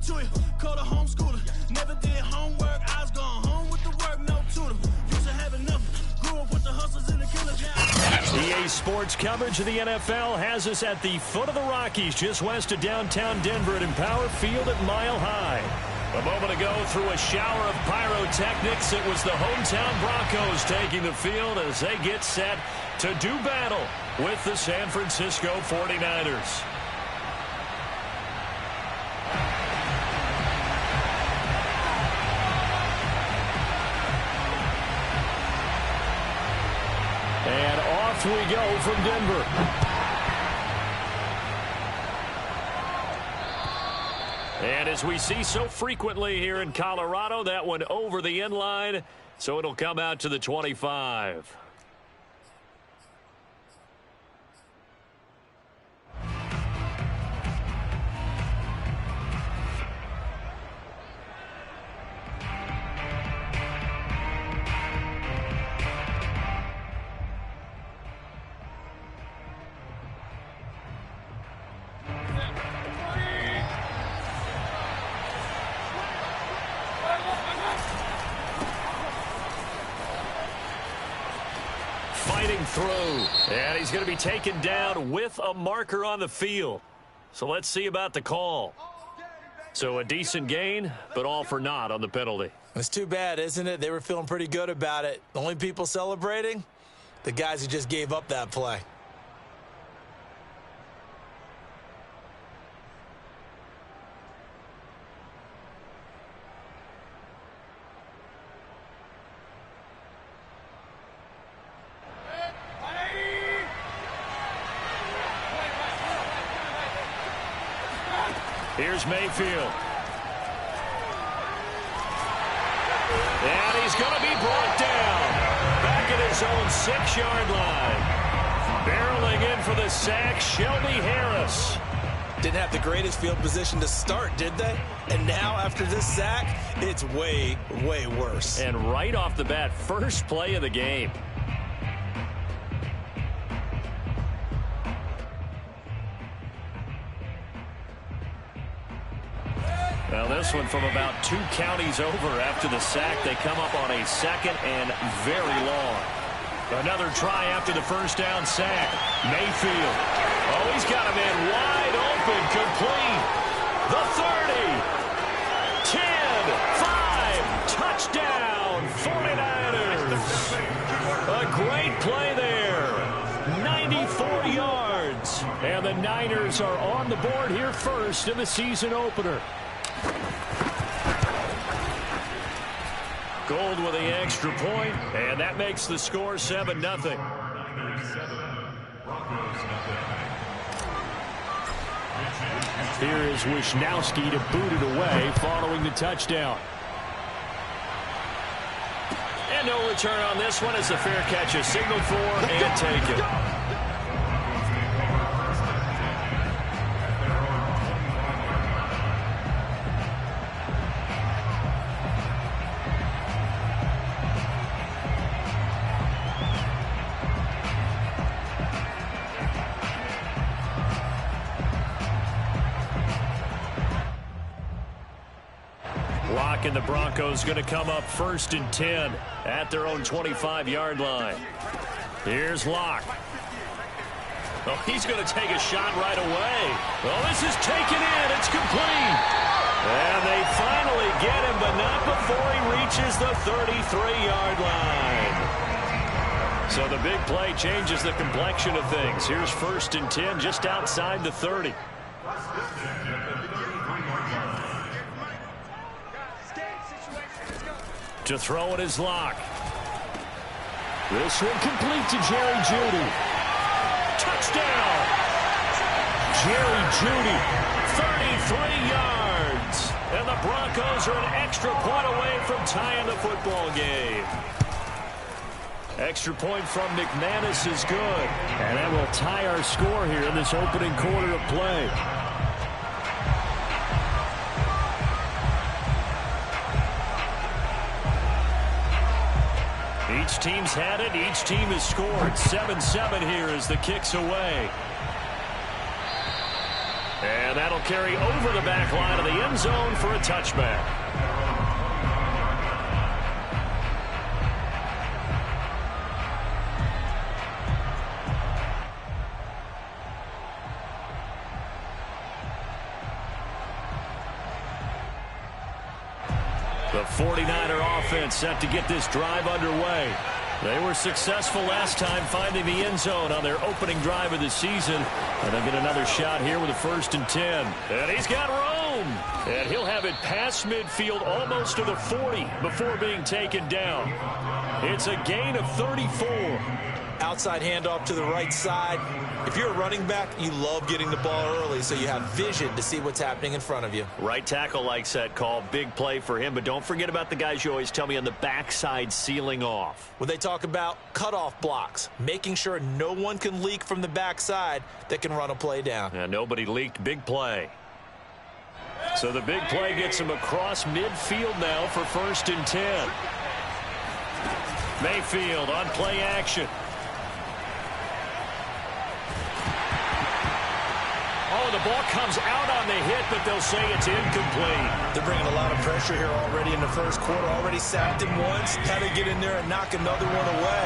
to you. Called a homeschooler. Never did homework. I was going home with the work, no tutor. Used to have enough. Grew up with the hustlers and the killers. EA Sports coverage of the NFL has us at the foot of the Rockies, just west of downtown Denver at Empower Field at Mile High. A moment ago, through a shower of pyrotechnics, it was the hometown Broncos taking the field as they get set to do battle with the San Francisco 49ers. And off we go from Denver. And as we see so frequently here in Colorado, that one over the end line, so it'll come out to the 25. Fighting through, and he's going to be taken down with a marker on the field. So let's see about the call. So a decent gain, but all for naught on the penalty. It's too bad, isn't it? They were feeling pretty good about it. The only people celebrating, the guys who just gave up that play. Here's Mayfield. And he's going to be brought down. Back at his own 6-yard line. Barreling in for the sack, Shelby Harris. Didn't have the greatest field position to start, did they? And now, after this sack, it's way, way worse. And right off the bat, first play of the game. Well, this one from about 2 counties over after the sack. They come up on a second and very long. Another try after the first down sack. Mayfield. Oh, he's got a man wide open, complete. The 30. 10, 5, touchdown, 49ers. A great play there. 94 yards. And the Niners are on the board here first in the season opener. Gold with the extra point, and that makes the score 7-0. Here is Wisnowski to boot it away following the touchdown. And no return on this one as the fair catch is signaled for and taken. And the Broncos going to come up 1st and 10 at their own 25-yard line. Here's Locke. Oh, he's going to take a shot right away. Oh, this is taken in. It's complete. And they finally get him, but not before he reaches the 33-yard line. So the big play changes the complexion of things. Here's 1st and 10 just outside the 30. To throw it is Locke. This one complete to Jerry Jeudy. Touchdown! Jerry Jeudy, 33 yards. And the Broncos are an extra point away from tying the football game. Extra point from McManus is good. And that will tie our score here in this opening quarter of play. Each team's had it. Each team has scored. 7-7 here as the kick's away. And that'll He'll carry over the back line of the end zone for a touchback. The 49er offense set to get this drive underway. They were successful last time finding the end zone on their opening drive of the season. And they'll get another shot here with a 1st and 10. And he's got room. And he'll have it past midfield almost to the 40 before being taken down. It's a gain of 34. Outside handoff to the right side. If you're a running back, you love getting the ball early so you have vision to see what's happening in front of you. Right tackle likes that call. Big play for him. But don't forget about the guys you always tell me on the backside sealing off. When they talk about cutoff blocks, making sure no one can leak from the backside that can run a play down. And nobody leaked. Big play. So the big play gets him across midfield now for 1st and 10. Mayfield on play action. Oh, the ball comes out on the hit, but they'll say it's incomplete. They're bringing a lot of pressure here already in the first quarter. Already sacked him once. Had to get in there and knock another one away.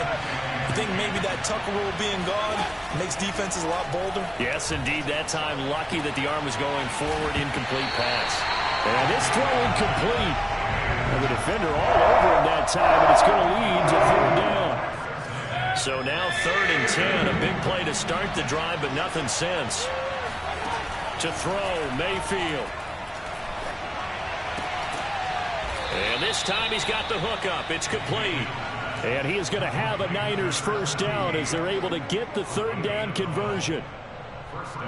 You think maybe that Tucker rule being gone makes defenses a lot bolder? Yes, indeed. That time, lucky that the arm was going forward. Incomplete pass. And this throw incomplete. And the defender all over him that time, and it's going to lead to 3rd down. So now 3rd and 10. A big play to start the drive, but nothing since. To throw, Mayfield. And this time he's got the hook up. It's complete. And he is going to have a Niners 1st down as they're able to get the 3rd down conversion.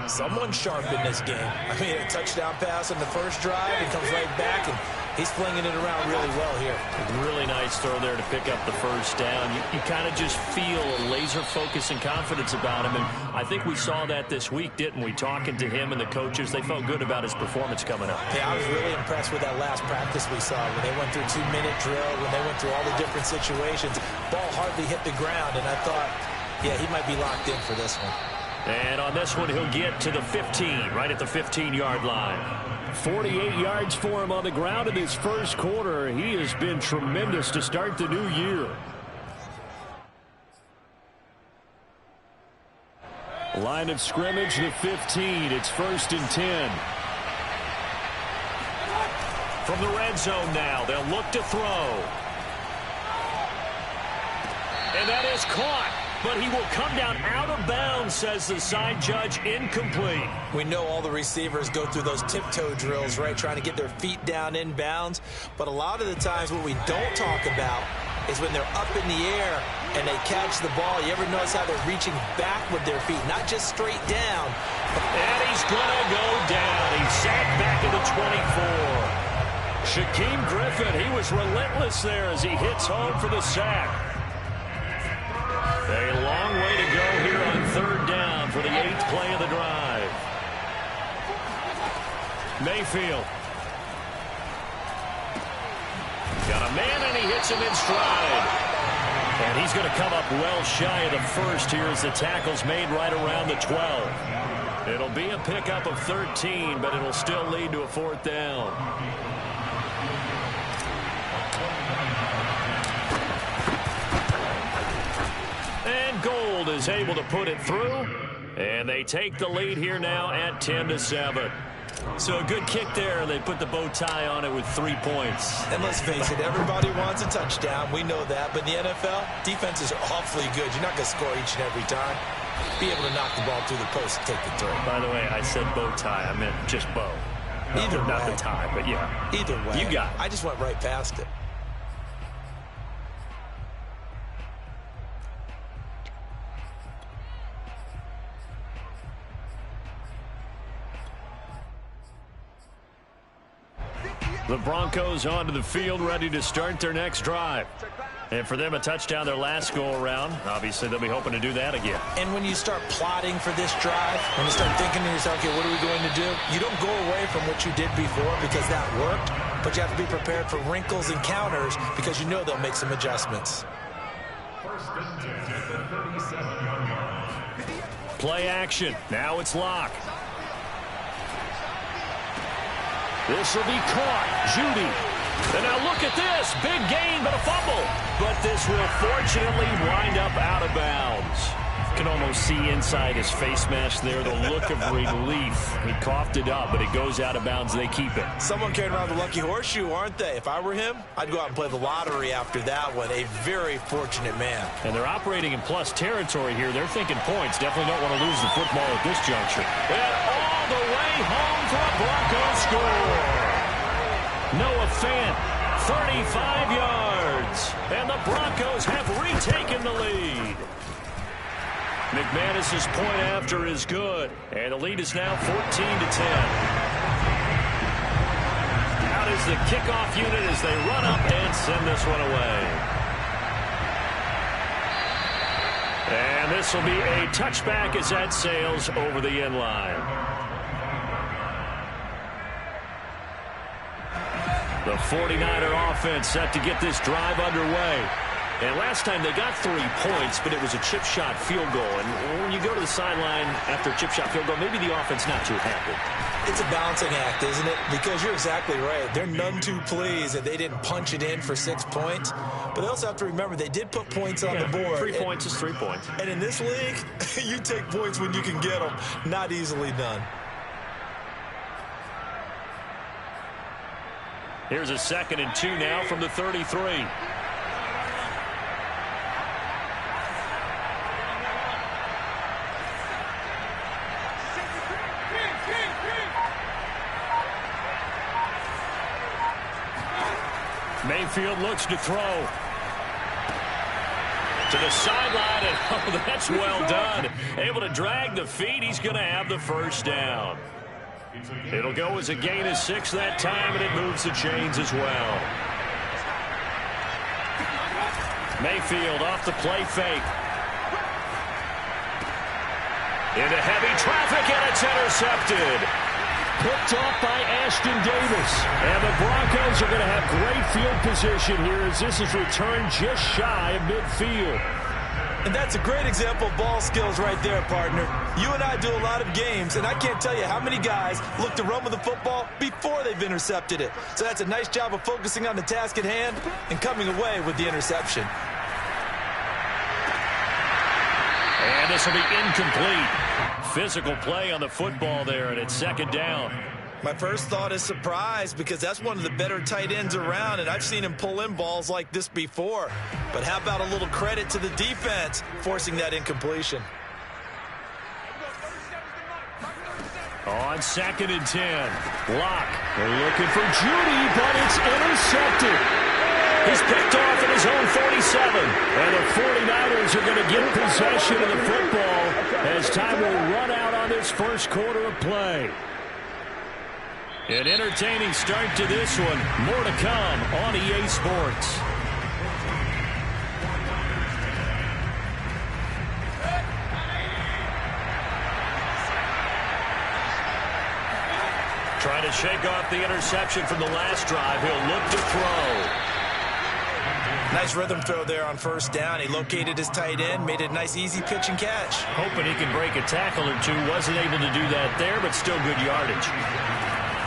Someone sharp in this game. I mean, a touchdown pass on the first drive. He comes right back, and he's flinging it around really well here. Really nice throw there to pick up the 1st down. You kind of just feel a laser focus and confidence about him, and I think we saw that this week, didn't we? Talking to him and the coaches, they felt good about his performance coming up. Yeah, I was really impressed with that last practice we saw when they went through 2-minute drill, when they went through all the different situations. Ball hardly hit the ground, and I thought, yeah, he might be locked in for this one. And on this one, he'll get to the 15, right at the 15-yard line. 48 yards for him on the ground in this first quarter. He has been tremendous to start the new year. Line of scrimmage, the 15. It's 1st and 10. From the red zone now, they'll look to throw. And that is caught. But he will come down out of bounds, says the side judge. Incomplete. We know all the receivers go through those tiptoe drills, right, trying to get their feet down in bounds. But a lot of the times what we don't talk about is when they're up in the air and they catch the ball. You ever notice how they're reaching back with their feet, not just straight down. And he's going to go down. He's sacked back at the 24. Shaquem Griffin, he was relentless there as he hits home for the sack. A long way to go here on 3rd down for the 8th play of the drive. Mayfield. Got a man, and he hits him in stride. And he's going to come up well shy of the 1st here as the tackle's made right around the 12. It'll be a pickup of 13, but it'll still lead to a 4th down. Gold is able to put it through, and they take the lead here now at 10-7. So a good kick there. They put the bow tie on it with 3 points. And let's face it, everybody wants a touchdown. We know that. But in the NFL, defenses are awfully good. You're not going to score each and every time. Be able to knock the ball through the post and take the throw. By the way, I said bow tie. I meant just bow. Either way. Not the tie, but yeah. Either way. You got it. I just went right past it. The Broncos onto the field, ready to start their next drive. And for them, a touchdown their last go-around. Obviously, they'll be hoping to do that again. And when you start plotting for this drive, when you start thinking to yourself, okay, what are we going to do? You don't go away from what you did before because that worked, but you have to be prepared for wrinkles and counters because you know they'll make some adjustments. Play action. Now it's Locke. This will be caught. Judy. And now look at this. Big gain, but a fumble. But this will fortunately wind up out of bounds. You can almost see inside his face mask there the look of relief. He coughed it up, but it goes out of bounds. They keep it. Someone carrying around the lucky horseshoe, aren't they? If I were him, I'd go out and play the lottery after that one. A very fortunate man. And they're operating in plus territory here. They're thinking points. Definitely don't want to lose the football at this juncture. And all the way home for a Broncos score. Noah Fant, 35 yards. And the Broncos have retaken the lead. McManus's point after is good. And the lead is now 14-10. Out is the kickoff unit as they run up and send this one away. And this will be a touchback as that sails over the end line. The 49er offense set to get this drive underway. And last time they got 3 points, but it was a chip shot field goal. And when you go to the sideline after a chip shot field goal, maybe the offense not too happy. It's a balancing act, isn't it? Because you're exactly right. They're none too pleased that they didn't punch it in for 6 points. But they also have to remember they did put points on the board. 3 points is 3 points. And in this league, you take points when you can get them. Not easily done. Here's a 2nd and 2 now from the 33. Mayfield looks to throw. To the sideline, and oh, that's well done. Able to drag the feet. He's going to have the first down. It'll go as a gain of 6 that time, and it moves the chains as well. Mayfield off the play fake. Into heavy traffic, and it's intercepted. Picked off by Ashton Davis. And the Broncos are going to have great field position here as this is returned just shy of midfield. And that's a great example of ball skills right there, partner. You and I do a lot of games, and I can't tell you how many guys look to run with the football before they've intercepted it. So that's a nice job of focusing on the task at hand and coming away with the interception. And this will be incomplete. Physical play on the football there, and it's 2nd down. My first thought is surprise because that's one of the better tight ends around, and I've seen him pull in balls like this before. But how about a little credit to the defense forcing that incompletion? On 2nd and 10. Lock. They're looking for Judy, but it's intercepted. He's picked off at his own 47. And the 49ers are going to get possession of the football as time will run out on this first quarter of play. An entertaining start to this one. More to come on EA Sports. Trying to shake off the interception from the last drive. He'll look to throw. Nice rhythm throw there on 1st down. He located his tight end, made it a nice easy pitch and catch. Hoping he can break a tackle or two. Wasn't able to do that there, but still good yardage.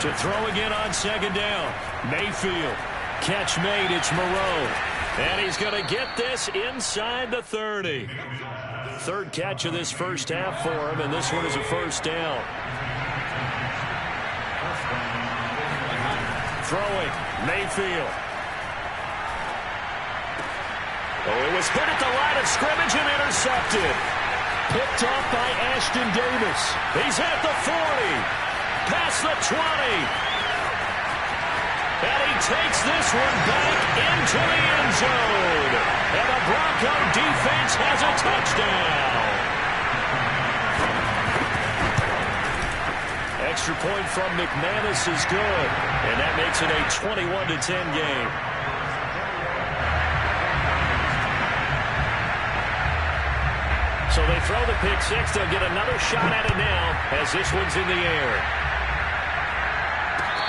To throw again on 2nd down. Mayfield. Catch made. It's Moreau. And he's going to get this inside the 30. 3rd catch of this first half for him, and this one is a 1st down. Throwing. Mayfield. Oh, it was hit at the line of scrimmage and intercepted. Picked off by Ashton Davis. He's at the 40. Past the 20. And he takes this one back into the end zone. And the Bronco defense has a touchdown. Extra point from McManus is good. And that makes it a 21-10 game. So they throw the pick 6. They'll get another shot at it now as this one's in the air.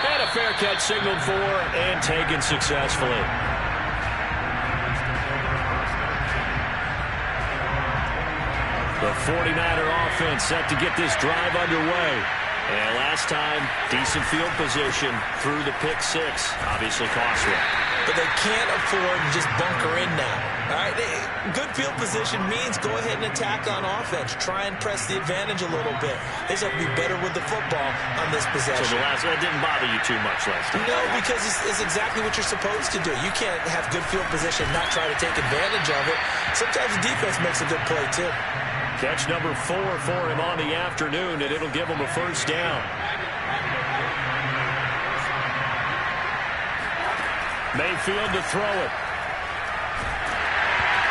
And a fair catch signaled for and taken successfully. The 49er offense set to get this drive underway. And last time, decent field position through the pick six. Obviously costly. But they can't afford to just bunker in now. All right, good field position means go ahead and attack on offense. Try and press the advantage a little bit. They just have to be better with the football on this possession. So that didn't bother you too much last time? No, because it's exactly what you're supposed to do. You can't have good field position and not try to take advantage of it. Sometimes the defense makes a good play, too. Catch number 4 for him on the afternoon, and it'll give him a first down. Mayfield to throw it.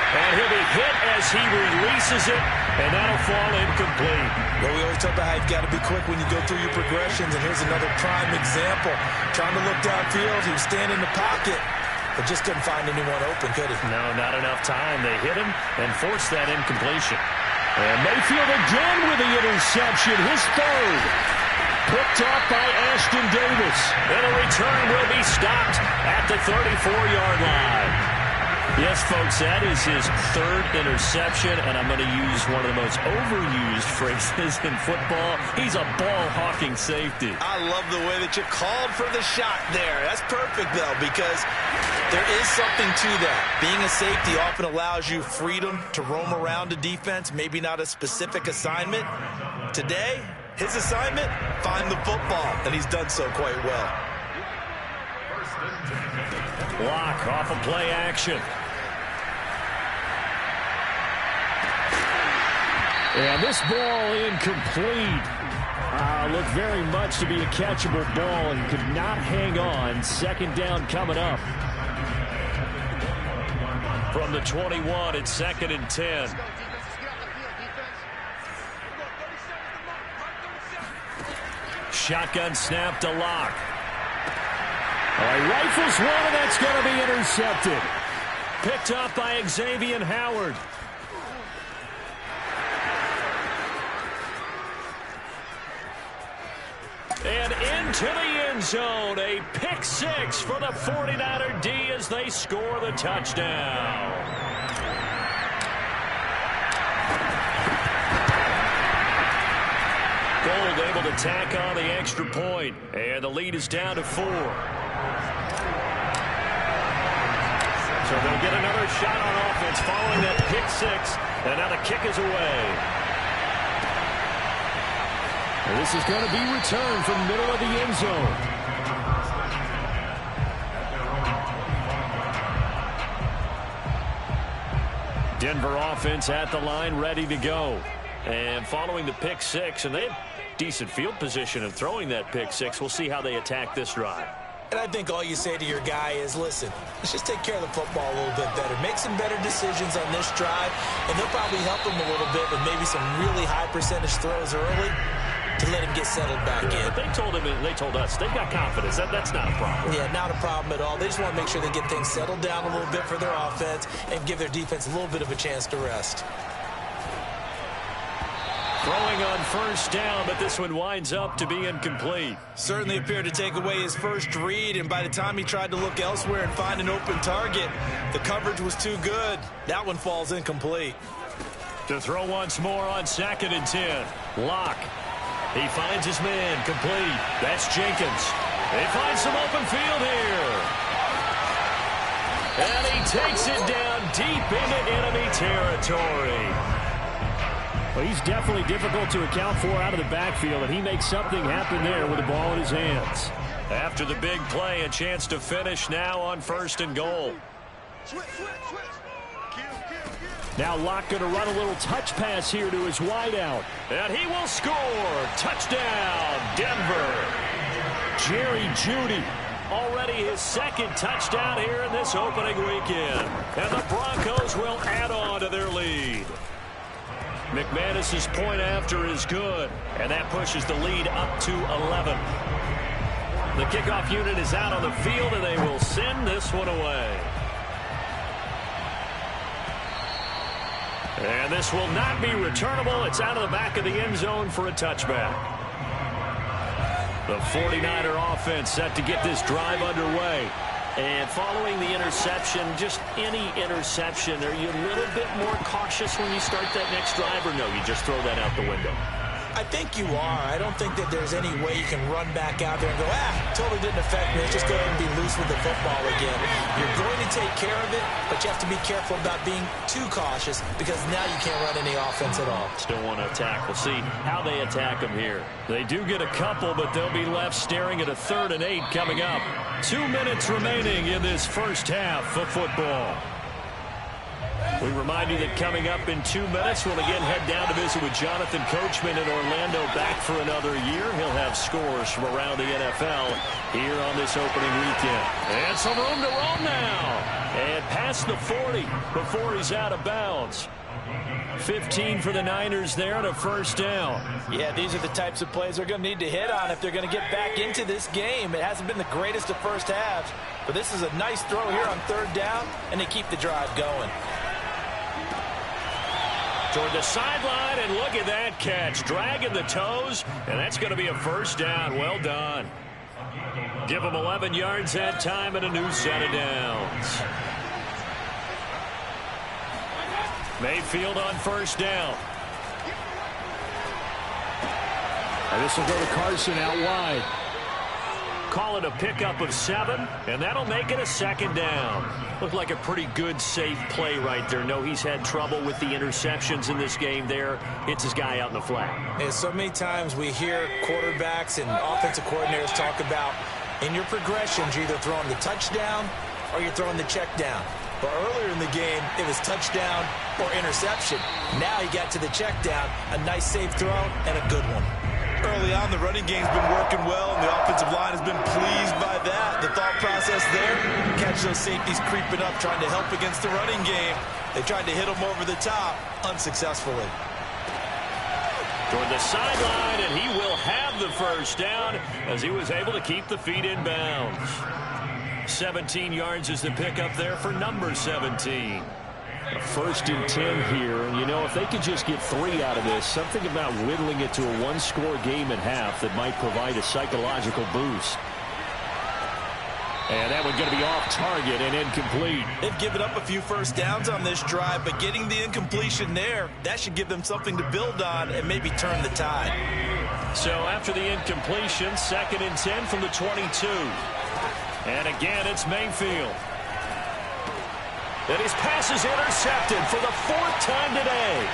And he'll be hit as he releases it, and that'll fall incomplete. Well, we always talk about how you've got to be quick when you go through your progressions, and here's another prime example. Trying to look downfield, he was standing in the pocket, but just couldn't find anyone open, could he? No, not enough time. They hit him and forced that incompletion. And Mayfield again with the interception, his third. Picked up by Ashton Davis. And a return will be stopped at the 34-yard line. Yes, folks, that is his third interception, and I'm going to use one of the most overused phrases in football. He's a ball-hawking safety. I love the way that you called for the shot there. That's perfect, though, because there is something to that. Being a safety often allows you freedom to roam around a defense, maybe not a specific assignment. Today, his assignment, find the football, and he's done so quite well. Block off of play action. And this ball incomplete. Looked very much to be a catchable ball and could not hang on. Second down coming up. From the 21, it's 2nd and 10. Shotgun snap to Locke. He rifles one, and that's going to be intercepted. Picked up by Xavier Howard. And into the end zone, a pick six for the 49er D as they score the touchdown. Gold able to tack on the extra point, and the lead is down to 4. So they'll get another shot on offense following that pick six, and now the kick is away. And this is going to be returned from the middle of the end zone. Denver offense at the line, ready to go. And following the pick six, and they have decent field position in throwing that pick six. We'll see how they attack this drive. And I think all you say to your guy is, listen, let's just take care of the football a little bit better. Make some better decisions on this drive, and they'll probably help him a little bit with maybe some really high percentage throws early to let him get settled back in. But they told us they've got confidence. That's not a problem. Yeah, not a problem at all. They just want to make sure they get things settled down a little bit for their offense and give their defense a little bit of a chance to rest. Throwing on first down, but this one winds up to be incomplete. Certainly appeared to take away his first read, and by the time he tried to look elsewhere and find an open target, the coverage was too good. That one falls incomplete. To throw once more on 2nd and 10. Locke. He finds his man complete. That's Jenkins. They find some open field here. And he takes it down deep into enemy territory. Well, he's definitely difficult to account for out of the backfield, and he makes something happen there with the ball in his hands. After the big play, a chance to finish now on 1st and goal. Now Locke going to run a little touch pass here to his wideout. And he will score. Touchdown, Denver. Jerry Jeudy, already his 2nd touchdown here in this opening weekend. And the Broncos will add on to their lead. McManus's point after is good, and that pushes the lead up to 11. The kickoff unit is out on the field, and they will send this one away. And this will not be returnable. It's out of the back of the end zone for a touchback. The 49er offense set to get this drive underway. And following the interception, just any interception, are you a little bit more cautious when you start that next drive, or no, you just throw that out the window? I think you are. I don't think that there's any way you can run back out there and go, totally didn't affect me. Let's just go ahead and be loose with the football again. You're going to take care of it, but you have to be careful about being too cautious because now you can't run any offense at all. Still want to attack. We'll see how they attack them here. They do get a couple, but they'll be left staring at a 3rd and 8 coming up. 2 minutes remaining in this first half of football. We remind you that coming up in 2 minutes, we'll again head down to visit with Jonathan Coachman in Orlando, back for another year. He'll have scores from around the NFL here on this opening weekend. And some room to roam now. And past the 40 before he's out of bounds. 15 for the Niners there and a first down. Yeah, these are the types of plays they're going to need to hit on if they're going to get back into this game. It hasn't been the greatest of first halves, but this is a nice throw here on 3rd down, and they keep the drive going. Toward the sideline, and look at that catch. Dragging the toes, and that's going to be a first down. Well done. Give them 11 yards that time and a new set of downs. Mayfield on first down. And this will go to Carson out wide. Call it a pickup of 7, and that'll make it a 2nd down. Looked like a pretty good, safe play right there. No, he's had trouble with the interceptions in this game there. Hits his guy out in the flat. And so many times we hear quarterbacks and offensive coordinators talk about in your progressions, you're either throwing the touchdown or you're throwing the check down. But earlier in the game, it was touchdown or interception. Now he got to the check down, a nice safe throw, and a good one. Early on, the running game's been working well, and the offensive line has been pleased by that. The thought process there, catch those safeties creeping up, trying to help against the running game. They tried to hit them over the top, unsuccessfully. Toward the sideline, and he will have the first down as he was able to keep the feet in bounds. 17 yards is the pickup there for number 17. A 1st and 10 here, and you know, if they could just get 3 out of this, something about whittling it to a 1-score game at half that might provide a psychological boost. And that one's going to be off target and incomplete. They've given up a few first downs on this drive, but getting the incompletion there, that should give them something to build on and maybe turn the tide. So after the incompletion, 2nd and 10 from the 22. And again, it's Mayfield. And his pass is intercepted for the 4th time today.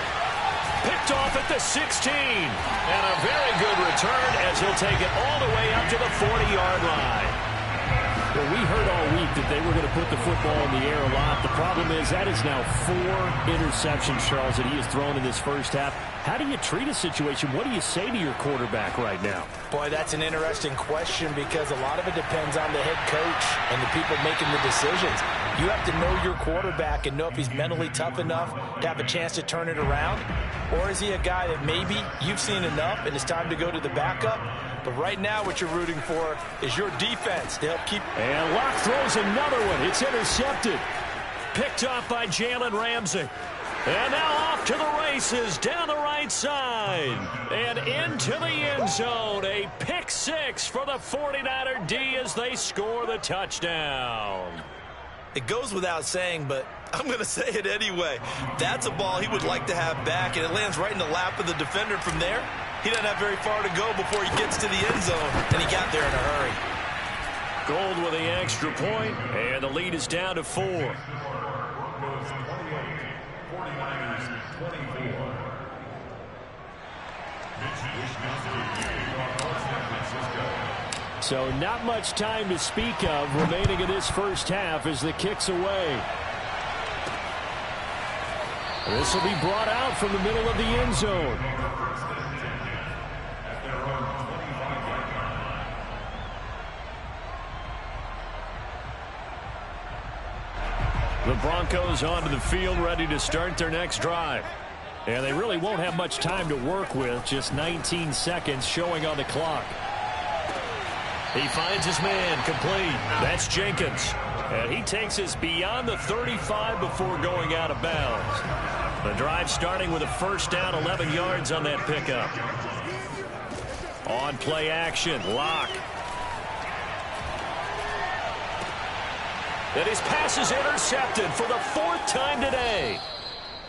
Picked off at the 16. And a very good return as he'll take it all the way up to the 40-yard line. Well, we heard all week that they were going to put the football in the air a lot. The problem is that is now 4 interceptions, Charles, that he has thrown in this first half. How do you treat a situation? What do you say to your quarterback right now? Boy, that's an interesting question because a lot of it depends on the head coach and the people making the decisions. You have to know your quarterback and know if he's mentally tough enough to have a chance to turn it around. Or is he a guy that maybe you've seen enough and it's time to go to the backup? But right now what you're rooting for is your defense to help keep. And Locke throws another one. It's intercepted. Picked off by Jalen Ramsey. And now off to the races down the right side. And into the end zone. A pick 6 for the 49er D as they score the touchdown. It goes without saying, but I'm going to say it anyway. That's a ball he would like to have back, and it lands right in the lap of the defender from there. He doesn't have very far to go before he gets to the end zone, and he got there in a hurry. Gold with the extra point, and the lead is down to 4. So not much time to speak of remaining in this first half as the kick's away. This will be brought out from the middle of the end zone. The Broncos onto the field, ready to start their next drive. And they really won't have much time to work with, just 19 seconds showing on the clock. He finds his man, complete. That's Jenkins. And he takes us beyond the 35 before going out of bounds. The drive starting with a first down, 11 yards on that pickup. On play action, Locke. And his pass is intercepted for the 4th time today.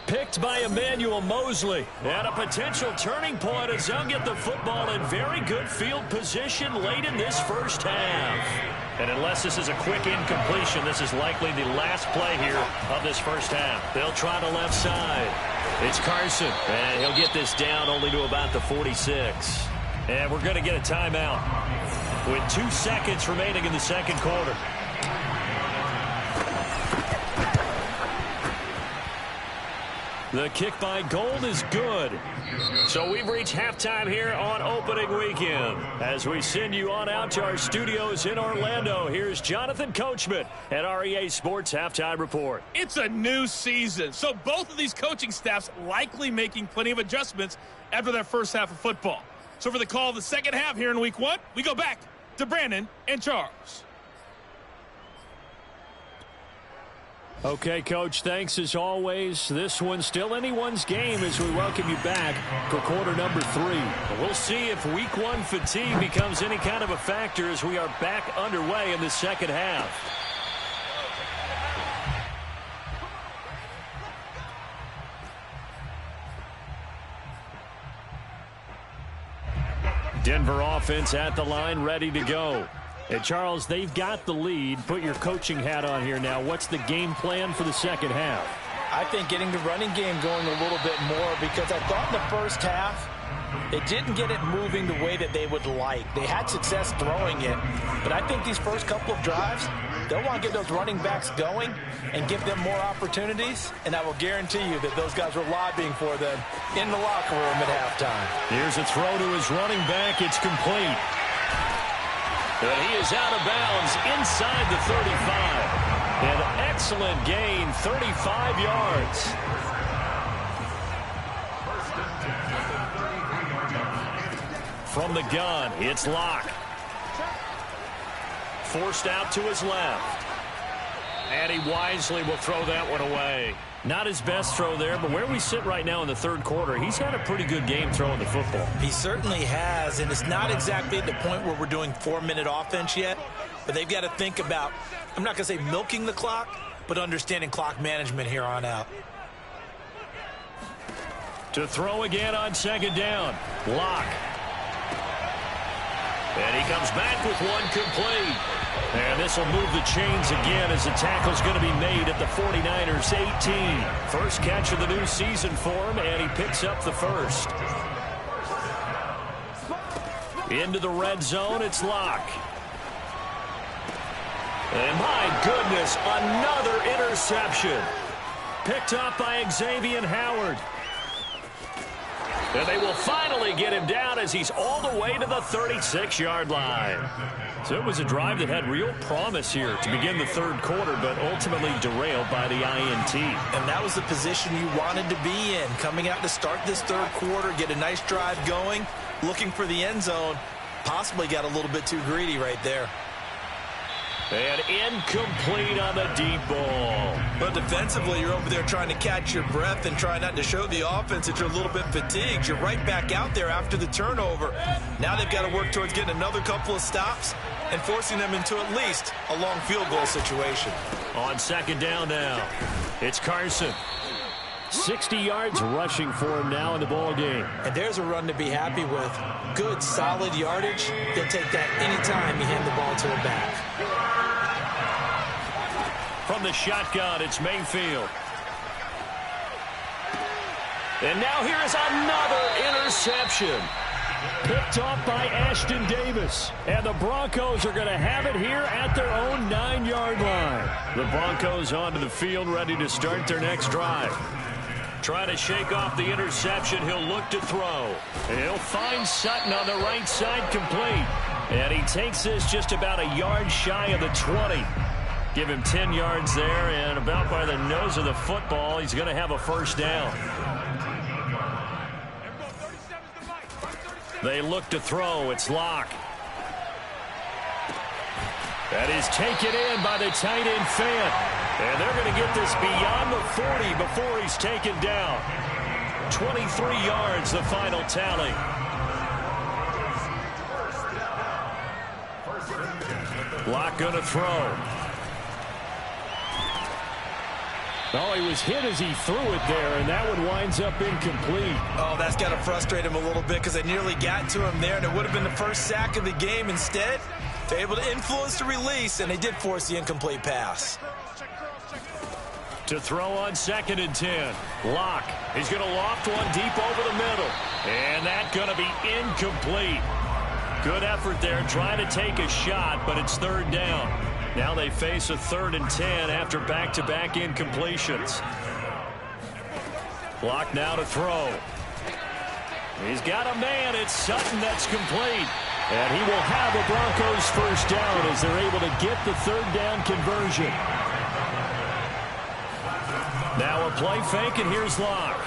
Picked by Emmanuel Mosley. And a potential turning point as they'll get the football in very good field position late in this first half. And unless this is a quick incompletion, this is likely the last play here of this first half. They'll try the left side. It's Carson. And he'll get this down only to about the 46. And we're going to get a timeout with 2 seconds remaining in the second quarter. The kick by Gold is good. So we've reached halftime here on opening weekend. As we send you on out to our studios in Orlando, here's Jonathan Coachman at REA Sports Halftime Report. It's a new season, so both of these coaching staffs likely making plenty of adjustments after that first half of football. So for the call of the second half here in week 1, we go back to Brandon and Charles. Okay, Coach, thanks as always. This one's still anyone's game as we welcome you back for quarter number 3. We'll see if week 1 fatigue becomes any kind of a factor as we are back underway in the second half. Denver offense at the line, ready to go. And Charles, they've got the lead. Put your coaching hat on here now. What's the game plan for the second half? I think getting the running game going a little bit more, because I thought in the first half they didn't get it moving the way that they would like. They had success throwing it, but I think these first couple of drives, they'll want to get those running backs going and give them more opportunities, and I will guarantee you that those guys were lobbying for them in the locker room at halftime. Here's a throw to his running back. It's complete. And he is out of bounds inside the 35. An excellent gain, 35 yards. From the gun, it's Locke. Forced out to his left. And he wisely will throw that one away. Not his best throw there, but where we sit right now in the third quarter, he's had a pretty good game throwing the football. He certainly has, and it's not exactly at the point where we're doing 4-minute offense yet, but they've got to think about, I'm not going to say milking the clock, but understanding clock management here on out. To throw again on second down, Locke. And he comes back with one complete. And this will move the chains again as the tackle's going to be made at the 49ers 18. First catch of the new season for him, and he picks up the first. Into the red zone, it's Locke. And my goodness, another interception. Picked up by Xavier Howard. And they will finally get him down as he's all the way to the 36-yard line. So it was a drive that had real promise here to begin the third quarter, but ultimately derailed by the INT. And that was the position you wanted to be in, coming out to start this third quarter, get a nice drive going, looking for the end zone. Possibly got a little bit too greedy right there. And incomplete on the deep ball. But defensively, you're over there trying to catch your breath and try not to show the offense that you're a little bit fatigued. You're right back out there after the turnover. Now they've got to work towards getting another couple of stops and forcing them into at least a long field goal situation. On second down now, it's Carson. 60 yards rushing for him now in the ball game. And there's a run to be happy with. Good, solid yardage. They'll take that anytime you hand the ball to a back. From the shotgun, it's Mayfield. And now here is another interception. Picked off by Ashton Davis. And the Broncos are going to have it here at their own 9-yard line. The Broncos onto the field, ready to start their next drive. Trying to shake off the interception. He'll look to throw. And he'll find Sutton on the right side, complete. And he takes this just about a yard shy of the 20. Give him 10 yards there, and about by the nose of the football, he's going to have a first down. They look to throw. It's Locke. That is taken in by the tight end Fant. And they're going to get this beyond the 40 before he's taken down. 23 yards, the final tally. Locke going to throw. Oh, he was hit as he threw it there, and that one winds up incomplete. Oh, that's got to frustrate him a little bit because they nearly got to him there, and it would have been the first sack of the game. Instead, they're able to influence the release, and they did force the incomplete pass. To throw on 2nd and 10. Locke. He's going to loft one deep over the middle. And that's going to be incomplete. Good effort there trying to take a shot, but it's 3rd down. Now they face a 3rd and 10 after back-to-back incompletions. Locke now to throw. He's got a man. It's Sutton that's complete. And he will have a Broncos first down as they're able to get the 3rd down conversion. Now a play fake, and here's Locke.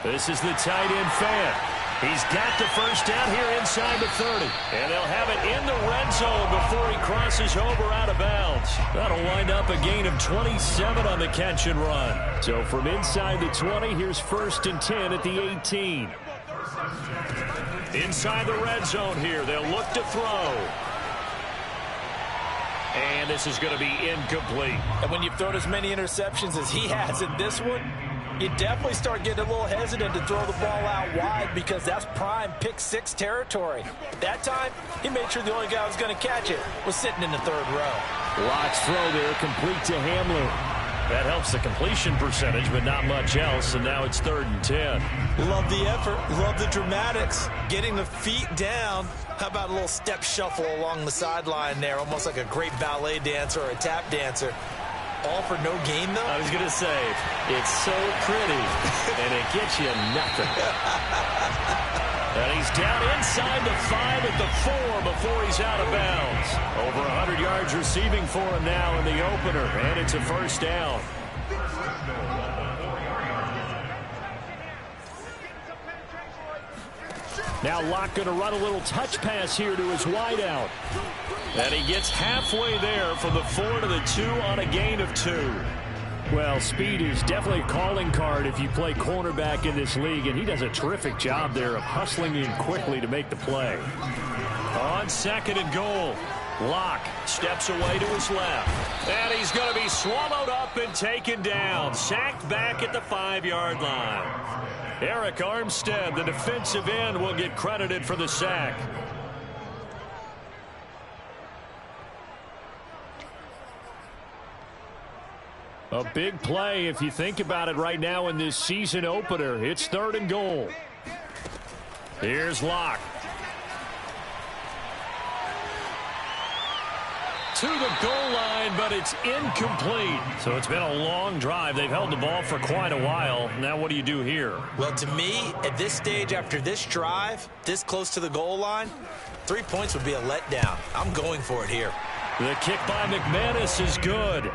This is the tight end fan. He's got the first down here inside the 30. And they'll have it in the red zone before he crosses over out of bounds. That'll wind up a gain of 27 on the catch and run. So from inside the 20, here's 1st and 10 at the 18. Inside the red zone here, they'll look to throw. And this is going to be incomplete. And when you've thrown as many interceptions as he has in this one, you definitely start getting a little hesitant to throw the ball out wide because that's prime pick 6 territory. That time, he made sure the only guy who was going to catch it was sitting in the 3rd row. Locke's throw there, complete to Hamler. That helps the completion percentage, but not much else, and now it's 3rd and 10. Love the effort, love the dramatics, getting the feet down. How about a little step shuffle along the sideline there, almost like a great ballet dancer or a tap dancer. All for no gain, though? I was going to say, it's so pretty, and it gets you nothing. And he's down inside the 5 at the 4 before he's out of bounds. Over 100 yards receiving for him now in the opener, and it's a first down. Now Locke going to run a little touch pass here to his wideout. And he gets halfway there from the 4 to the 2 on a gain of 2. Well, speed is definitely a calling card if you play cornerback in this league, and he does a terrific job there of hustling in quickly to make the play. On 2nd and goal, Locke steps away to his left. And he's going to be swallowed up and taken down. Sacked back at the 5-yard line. Eric Armstead, the defensive end, will get credited for the sack. A big play if you think about it right now in this season opener. It's 3rd and goal. Here's Locke. To the goal line, but it's incomplete. So it's been a long drive. They've held the ball for quite a while. Now what do you do here? Well, to me, at this stage, after this drive, this close to the goal line, 3 points would be a letdown. I'm going for it here. The kick by McManus is good.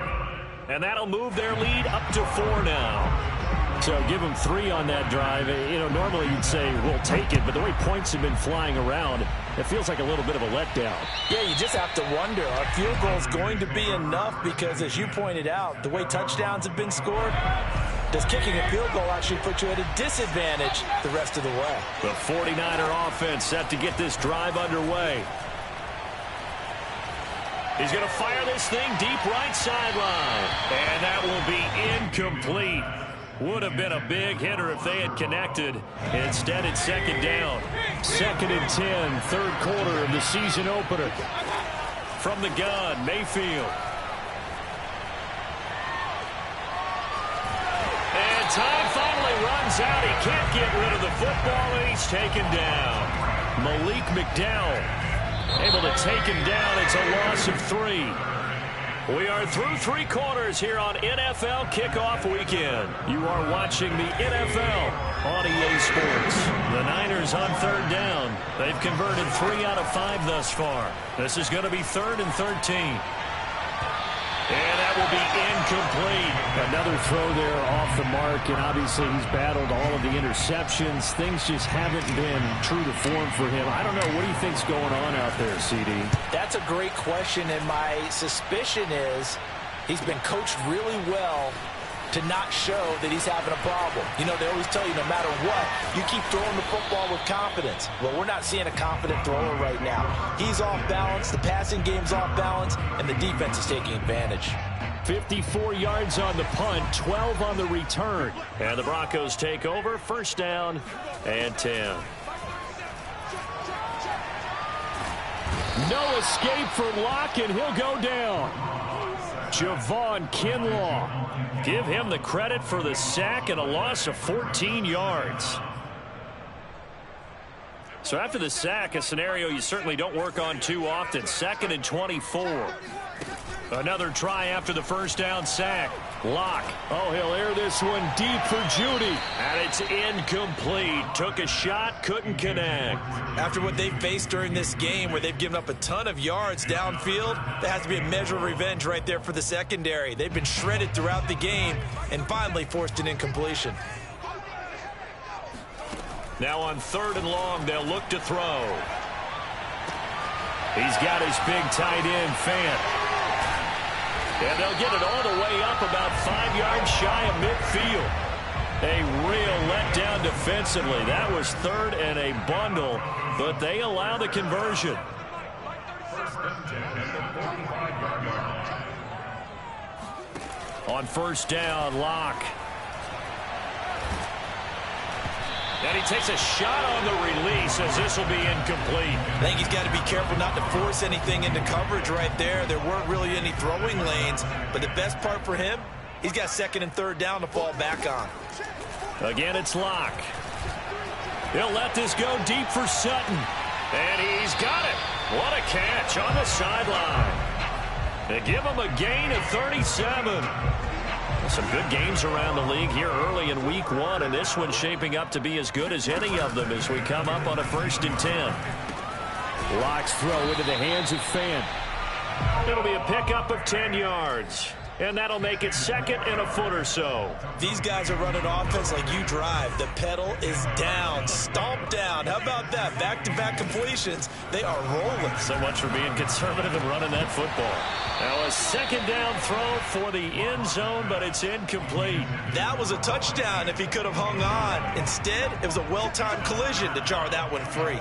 And that'll move their lead up to 4 now. So give them 3 on that drive. You know, normally you'd say, we'll take it. But the way points have been flying around, it feels like a little bit of a letdown. Yeah, you just have to wonder, are field goals going to be enough? Because as you pointed out, the way touchdowns have been scored, does kicking a field goal actually put you at a disadvantage the rest of the way? The 49er offense set to get this drive underway. He's going to fire this thing deep right sideline. And that will be incomplete. Would have been a big hitter if they had connected. Instead, it's 2nd down. 2nd and 10, 3rd quarter of the season opener. From the gun, Mayfield. And time finally runs out. He can't get rid of the football, and he's taken down. Malik McDowell able to take him down. It's a loss of 3. We are through 3 quarters here on NFL Kickoff Weekend. You are watching the NFL on EA Sports. The Niners on 3rd down. They've converted 3 out of 5 thus far. This is going to be 3rd and 13. And that will be incomplete. Another throw there off the mark, and obviously he's battled all of the interceptions. Things just haven't been true to form for him. I don't know. What do you think's going on out there, CD? That's a great question, and my suspicion is he's been coached really well to not show that he's having a problem. You know, they always tell you no matter what, you keep throwing the football with confidence. Well, we're not seeing a confident thrower right now. He's off balance, the passing game's off balance, and the defense is taking advantage. 54 yards on the punt, 12 on the return. And the Broncos take over, first down and 10. No escape for Locke, and he'll go down. Javon Kinlaw. Give him the credit for the sack and a loss of 14 yards. So after the sack, a scenario you certainly don't work on too often. 2nd and 24. Another try after the first down sack. Locke. Oh, he'll air this one deep for Judy. And it's incomplete. Took a shot, couldn't connect. After what they faced during this game where they've given up a ton of yards downfield, there has to be a measure of revenge right there for the secondary. They've been shredded throughout the game and finally forced an incompletion. Now on 3rd and long, they'll look to throw. He's got his big tight end, Fant. And they'll get it all the way up about 5 yards shy of midfield. A real letdown defensively. That was 3rd and a bundle, but they allow the conversion. On first down, Locke. And he takes a shot on the release as this will be incomplete. I think he's got to be careful not to force anything into coverage right there. There weren't really any throwing lanes, but the best part for him, he's got 2nd and 3rd down to fall back on. Again, it's Locke. He'll let this go deep for Sutton. And he's got it. What a catch on the sideline. They give him a gain of 37. Some good games around the league here early in week 1, and this one's shaping up to be as good as any of them as we come up on a 1st and 10. Locke's throw into the hands of Fant. It'll be a pickup of 10 yards, and that'll make it 2nd and a foot or so. These guys are running offense like you drive. The pedal is down, stomped down. How about that? Back-to-back completions. They are rolling. So much for being conservative and running that football. Now a 2nd down throw for the end zone, but it's incomplete. That was a touchdown if he could have hung on. Instead, it was a well-timed collision to jar that one free.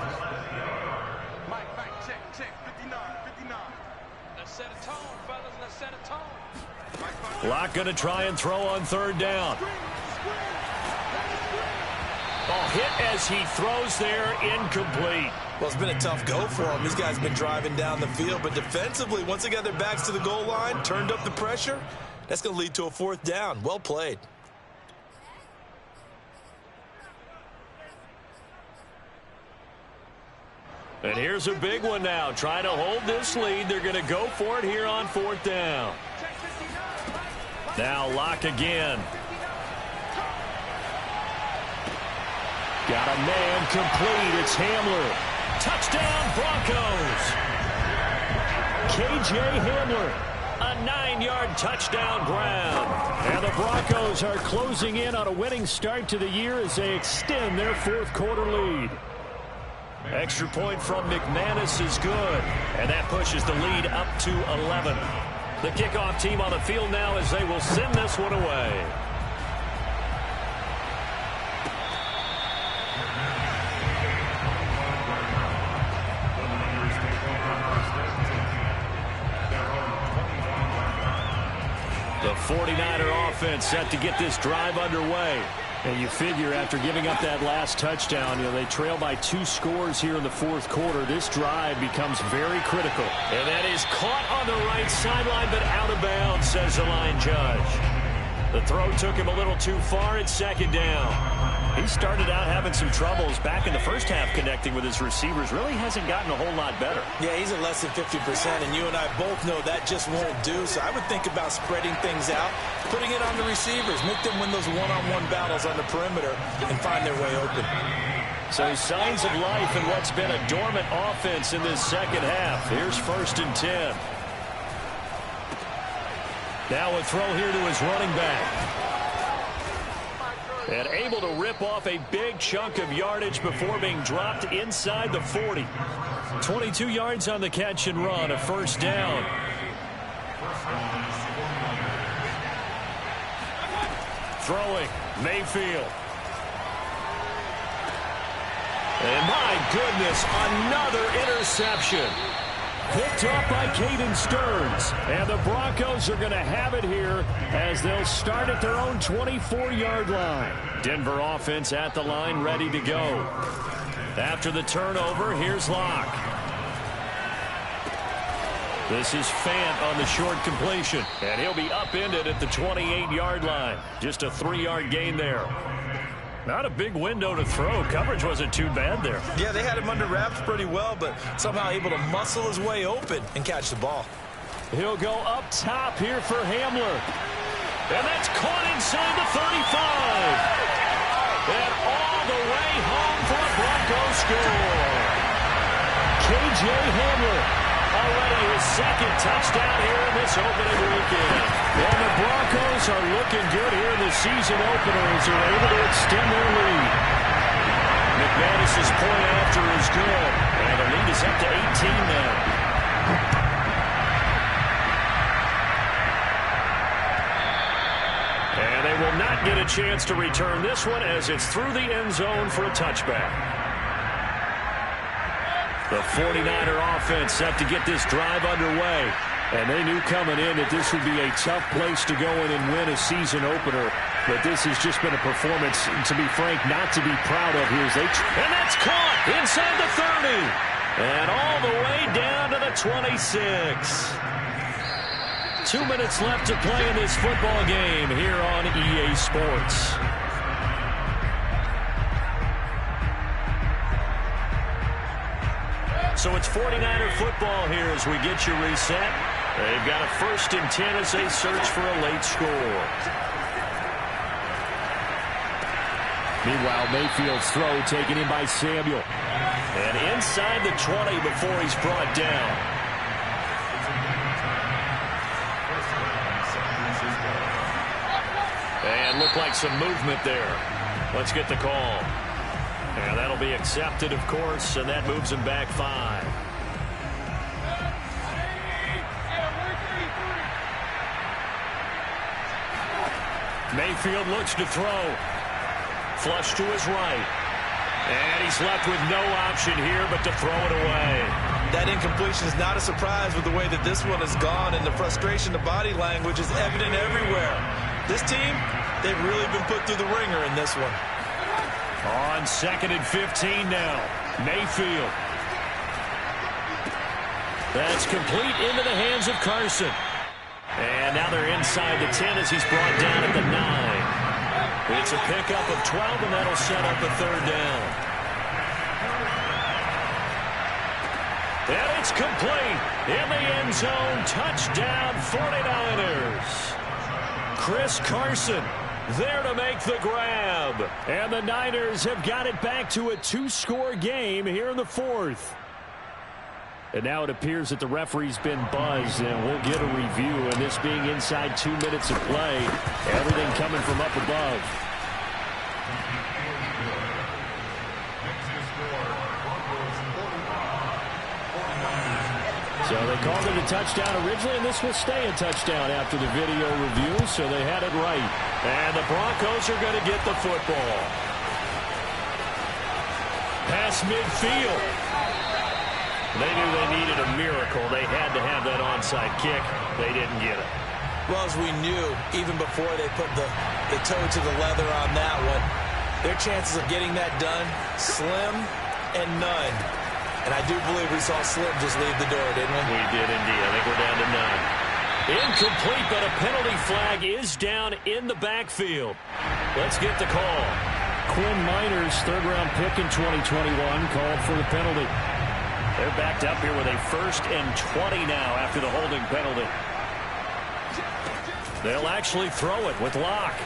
Check, 59. Let's set a tone, fellas. Let's set a tone. Locke going to try and throw on 3rd down. Ball hit as he throws there, incomplete. Well, it's been a tough go for him. These guys have been driving down the field, but defensively, once they got their backs to the goal line, turned up the pressure, that's going to lead to a 4th down. Well played. And here's a big one now. Trying to hold this lead. They're going to go for it here on 4th down. Now Locke again. Got a man complete. It's Hamler. Touchdown, Broncos. K.J. Hamler, a 9-yard touchdown ground. And the Broncos are closing in on a winning start to the year as they extend their 4th quarter lead. Extra point from McManus is good, and that pushes the lead up to 11. The kickoff team on the field now as they will send this one away. The 49er offense set to get this drive underway. And you figure after giving up that last touchdown, they trail by 2 scores here in the 4th quarter. This drive becomes very critical. And that is caught on the right sideline, but out of bounds, says the line judge. The throw took him a little too far at 2nd down. He started out having some troubles back in the first half connecting with his receivers. Really hasn't gotten a whole lot better. Yeah, he's at less than 50%, and you and I both know that just won't do. So I would think about spreading things out, putting it on the receivers, make them win those one-on-one battles on the perimeter and find their way open. So signs of life in what's been a dormant offense in this 2nd half. Here's 1st and 10. Now a throw here to his running back. And able to rip off a big chunk of yardage before being dropped inside the 40. 22 yards on the catch and run, a 1st down. Throwing, Mayfield. And my goodness, another interception. Picked off by Caden Stearns. And the Broncos are going to have it here as they'll start at their own 24-yard line. Denver offense at the line, ready to go. After the turnover, here's Locke. This is Fant on the short completion. And he'll be upended at the 28-yard line. Just a 3-yard gain there. Not a big window to throw. Coverage wasn't too bad there. Yeah, they had him under wraps pretty well, but somehow able to muscle his way open and catch the ball. He'll go up top here for Hamler. And that's caught inside the 35. And all the way home for a Broncos score. K.J. Hamler. Already his second touchdown here in this opening weekend. And the Broncos are looking good here in the season opener as they're able to extend their lead. McManus's point after is good. And the lead is up to 18 now. And they will not get a chance to return this one as it's through the end zone for a touchback. The 49er offense set to get this drive underway. And they knew coming in that this would be a tough place to go in and win a season opener. But this has just been a performance, to be frank, not to be proud of here. And that's caught inside the 30. And all the way down to the 26. 2 minutes left to play in this football game here on EA Sports. So it's 49er football here as we get you reset. They've got a 1st and 10 as they search for a late score. Meanwhile, Mayfield's throw taken in by Samuel. And inside the 20 before he's brought down. And looked like some movement there. Let's get the call. And that'll be accepted, of course, and that moves him back 5. Mayfield looks to throw. Flush to his right. And he's left with no option here but to throw it away. That incompletion is not a surprise with the way that this one has gone, and the frustration, the body language is evident everywhere. This team, they've really been put through the ringer in this one. On 2nd and 15 now. Mayfield. That's complete into the hands of Carson. And now they're inside the 10 as he's brought down at the 9. It's a pickup of 12, and that'll set up a 3rd down. And it's complete. In the end zone, touchdown 49ers. Chris Carson there to make the grab. And the Niners have got it back to a 2-score game here in the 4th. And now it appears that the referee's been buzzed, and we'll get a review. And this being inside 2 minutes of play, everything coming from up above. So they called it a touchdown originally, and this will stay a touchdown after the video review, so they had it right. And the Broncos are going to get the football. Pass midfield. They knew they needed a miracle. They had to have that onside kick. They didn't get it. Well, as we knew, even before they put the toe to the leather on that one, their chances of getting that done, slim and none. And I do believe we saw Slim just leave the door, didn't we? We did indeed. I think we're down to none. Incomplete, but a penalty flag is down in the backfield. Let's get the call. Quinn Miners, 3rd-round pick in 2021, called for the penalty. They're backed up here with a 1st and 20 now after the holding penalty. They'll actually throw it with Locke.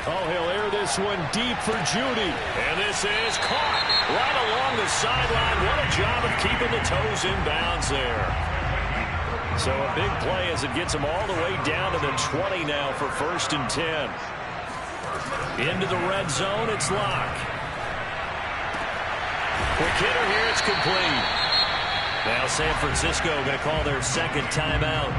Oh, he'll air this one deep for Judy. And this is caught right along the sideline. What a job of keeping the toes in bounds there. So a big play as it gets them all the way down to the 20 now for 1st and 10. Into the red zone, it's Locke. Quick hitter here, it's complete. Now San Francisco going to call their 2nd timeout.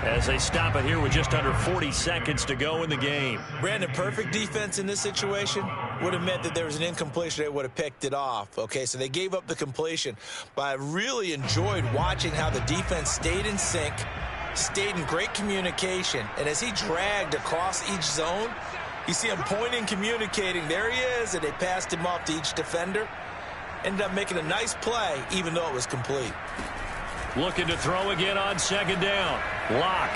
as they stop it here with just under 40 seconds to go in the game. Brandon, perfect defense in this situation would have meant that there was an incompletion. They would have picked it off. Okay, so they gave up the completion. But I really enjoyed watching how the defense stayed in sync, stayed in great communication. And as he dragged across each zone, you see him pointing, communicating. There he is, and they passed him off to each defender. Ended up making a nice play, even though it was complete. Looking to throw again on second down. Lock.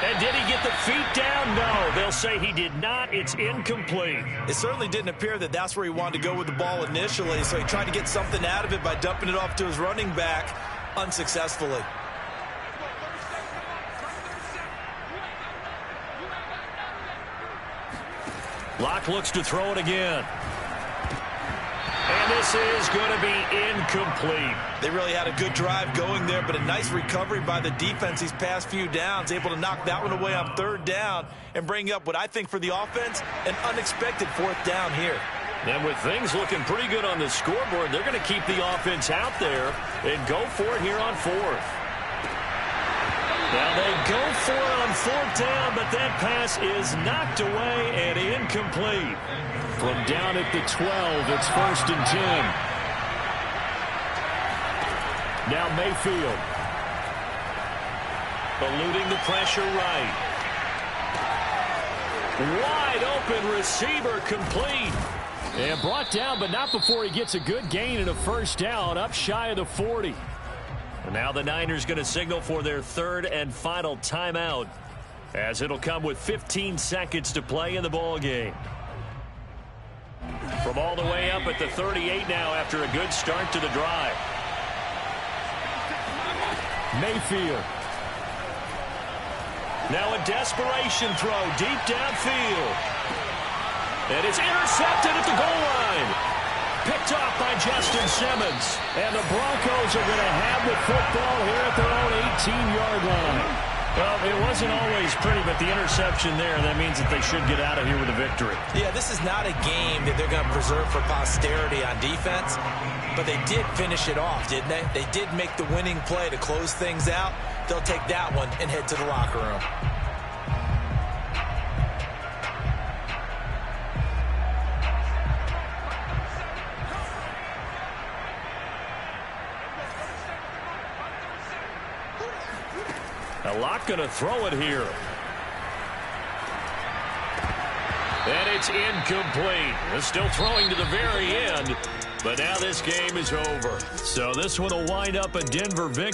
And did he get the feet down? No, they'll say he did not. It's incomplete. It certainly didn't appear that that's where he wanted to go with the ball initially, so he tried to get something out of it by dumping it off to his running back unsuccessfully. Lock looks to throw it again. And this is going to be incomplete. They really had a good drive going there, but a nice recovery by the defense these past few downs, able to knock that one away on third down and bring up what I think for the offense, an unexpected fourth down here. And with things looking pretty good on the scoreboard, they're going to keep the offense out there and go for it here on fourth. Now they go for it on fourth down, but that pass is knocked away and incomplete. From down at the 12, it's 1st and 10. Now Mayfield. Eluding the pressure right. Wide open receiver complete. And brought down, but not before he gets a good gain and a first down up shy of the 40. And now the Niners going to signal for their third and final timeout, as it'll come with 15 seconds to play in the ball game. From all the way up at the 38 now after a good start to the drive. Mayfield. Now a desperation throw deep downfield. And it's intercepted at the goal line. Picked off by Justin Simmons. And the Broncos are going to have the football here at their own 18-yard line. Well, it wasn't always pretty, but the interception there, that means that they should get out of here with a victory. Yeah, this is not a game that they're going to preserve for posterity on defense, but they did finish it off, didn't they? They did make the winning play to close things out. They'll take that one and head to the locker room. Lock going to throw it here. And it's incomplete. They're still throwing to the very end, but now this game is over. So this one will wind up a Denver victory.